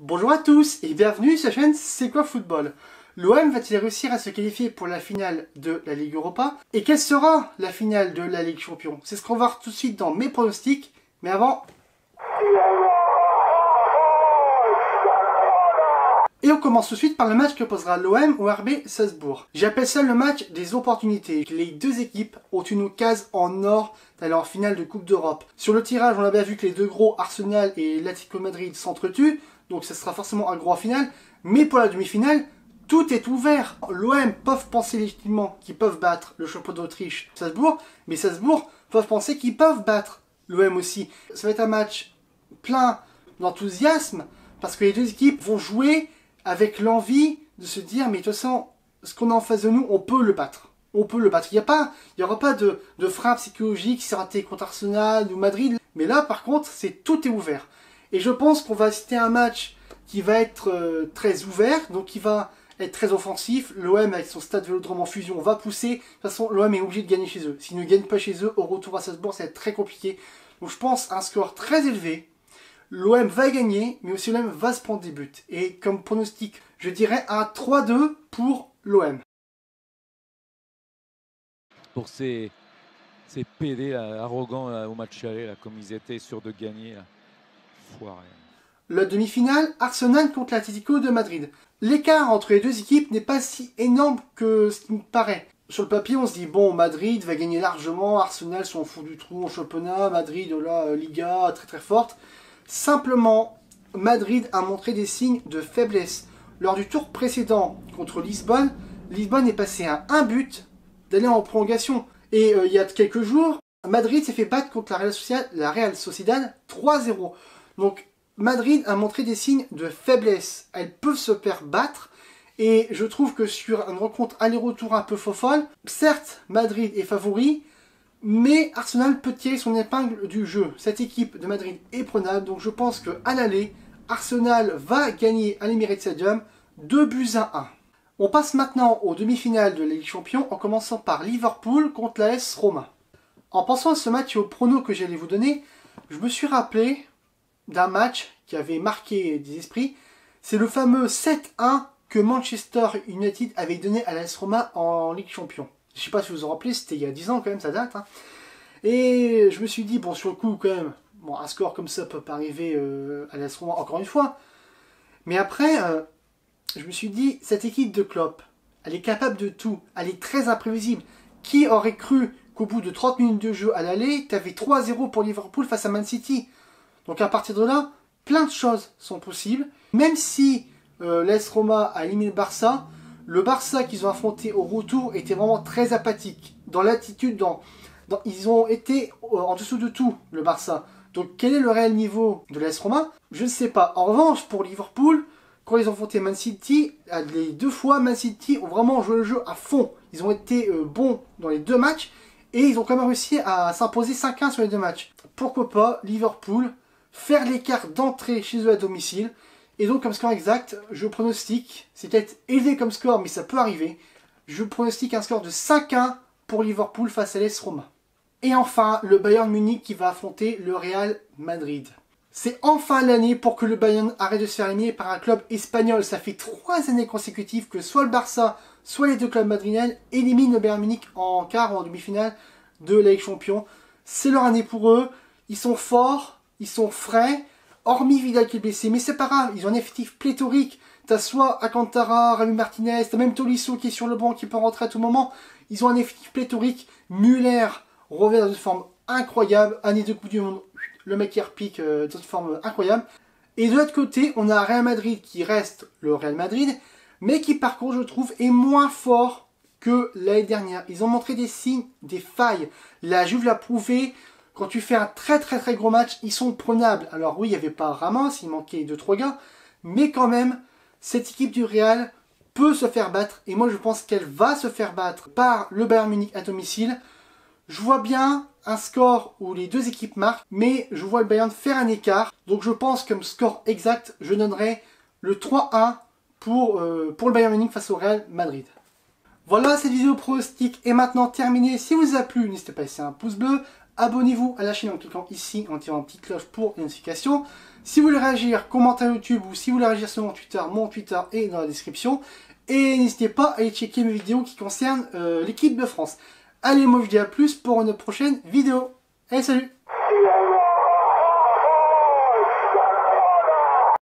Bonjour à tous et bienvenue sur la chaîne C'est quoi football? L'OM va-t-il réussir à se qualifier pour la finale de la Ligue Europa? Et quelle sera la finale de la Ligue Champions? C'est ce qu'on va voir tout de suite dans mes pronostics. Mais avant... Et on commence tout de suite par le match que posera l'OM au RB Salzbourg. J'appelle ça le match des opportunités. Les deux équipes ont une occasion en or d'aller en finale de Coupe d'Europe. Sur le tirage, on a bien vu que les deux gros, Arsenal et l'Atlético Madrid, s'entretuent. Donc ça sera forcément un gros en finale. Mais pour la demi-finale, tout est ouvert. L'OM peuvent penser légitimement qu'ils peuvent battre le champion d'Autriche, Salzbourg. Mais Salzbourg peuvent penser qu'ils peuvent battre l'OM aussi. Ça va être un match plein d'enthousiasme parce que les deux équipes vont jouer avec l'envie de se dire, mais de toute façon, ce qu'on a en face de nous, on peut le battre. On peut le battre. Il n'y aura pas de frappe psychologique qui sera ratée contre Arsenal ou Madrid. Mais là, par contre, tout est ouvert. Et je pense qu'on va assister à un match qui va être très ouvert, donc qui va être très offensif. L'OM, avec son stade Vélodrome en fusion, va pousser. De toute façon, l'OM est obligé de gagner chez eux. S'ils ne gagnent pas chez eux, au retour à Salzbourg, ça va être très compliqué. Donc je pense à un score très élevé. L'OM va gagner, mais aussi l'OM va se prendre des buts. Et comme pronostic, je dirais un 3-2 pour l'OM. Pour ces PD là, arrogants là, au match aller, là, comme ils étaient sûrs de gagner. Là. Foiré. La demi-finale, Arsenal contre l'Atlético de Madrid. L'écart entre les deux équipes n'est pas si énorme que ce qui me paraît. Sur le papier, on se dit, bon, Madrid va gagner largement, Arsenal sont au fond du trou en championnat, Madrid, là, Liga, très très forte. Simplement, Madrid a montré des signes de faiblesse. Lors du tour précédent contre Lisbonne, Lisbonne est passé à un but d'aller en prolongation. Et il y a quelques jours, Madrid s'est fait battre contre la Real Sociedad 3-0. Donc Madrid a montré des signes de faiblesse. Elles peuvent se faire battre. Et je trouve que sur une rencontre aller-retour un peu fofolle, certes, Madrid est favori, mais Arsenal peut tirer son épingle du jeu. Cette équipe de Madrid est prenable, donc je pense qu'à l'aller, Arsenal va gagner à l'Emirates Stadium 2-1. On passe maintenant aux demi-finales de la Ligue des Champions en commençant par Liverpool contre l'AS Roma. En pensant à ce match et aux pronos que j'allais vous donner, je me suis rappelé d'un match qui avait marqué des esprits. C'est le fameux 7-1 que Manchester United avait donné à l'AS Roma en Ligue des Champions. Je ne sais pas si vous vous en rappelez, c'était il y a 10 ans quand même, ça date. Hein. Et je me suis dit, bon, sur le coup, quand même, bon, un score comme ça peut pas arriver à l'AS Roma encore une fois. Mais après, je me suis dit, cette équipe de Klopp, elle est capable de tout. Elle est très imprévisible. Qui aurait cru qu'au bout de 30 minutes de jeu à l'aller, tu avais 3-0 pour Liverpool face à Man City? Donc à partir de là, plein de choses sont possibles. Même si l'AS Roma a éliminé le Barça qu'ils ont affronté au retour était vraiment très apathique. Dans l'attitude, ils ont été en dessous de tout, le Barça. Donc quel est le réel niveau de l'AS Roma? Je ne sais pas. En revanche, pour Liverpool, quand ils ont affronté Man City, les deux fois, Man City ont vraiment joué le jeu à fond. Ils ont été bons dans les deux matchs et ils ont quand même réussi à s'imposer 5-1 sur les deux matchs. Pourquoi pas Liverpool faire l'écart d'entrée chez eux à domicile? Et donc, comme score exact, je pronostique, c'est peut-être élevé comme score, mais ça peut arriver, je pronostique un score de 5-1 pour Liverpool face à l'AS Roma. Et enfin, le Bayern Munich qui va affronter le Real Madrid. C'est enfin l'année pour que le Bayern arrête de se faire éliminer par un club espagnol. Ça fait 3 années consécutives que soit le Barça, soit les deux clubs madrilènes éliminent le Bayern Munich en quart ou en demi-finale de la Ligue des Champions. C'est leur année pour eux, ils sont forts, ils sont frais. Hormis Vidal qui est blessé, mais c'est pas grave, ils ont un effectif pléthorique. T'as soit Alcantara, Rami Martinez, t'as même Tolisso qui est sur le banc, qui peut rentrer à tout moment. Ils ont un effectif pléthorique. Müller revient dans une forme incroyable. Année de Coupe du Monde, le mec qui repique dans une forme incroyable. Et de l'autre côté, on a Real Madrid qui reste le Real Madrid, mais qui par contre, je trouve, est moins fort que l'année dernière. Ils ont montré des signes, des failles. La Juve l'a prouvé. Quand tu fais un très gros match, ils sont prenables. Alors oui, il n'y avait pas Ramos, il manquait 2-3 gars. Mais quand même, cette équipe du Real peut se faire battre. Et moi, je pense qu'elle va se faire battre par le Bayern Munich à domicile. Je vois bien un score où les deux équipes marquent. Mais je vois le Bayern faire un écart. Donc je pense comme score exact, je donnerai le 3-1 pour le Bayern Munich face au Real Madrid. Voilà, cette vidéo pronostic est maintenant terminée. Si vous a plu, n'hésitez pas à laisser un pouce bleu. Abonnez-vous à la chaîne en cliquant ici, en tirant une petite cloche pour les notifications. Si vous voulez réagir, commentaire YouTube ou si vous voulez réagir sur mon Twitter est dans la description. Et n'hésitez pas à aller checker mes vidéos qui concernent l'équipe de France. Allez, moi je vous dis à plus pour une prochaine vidéo. Allez, salut!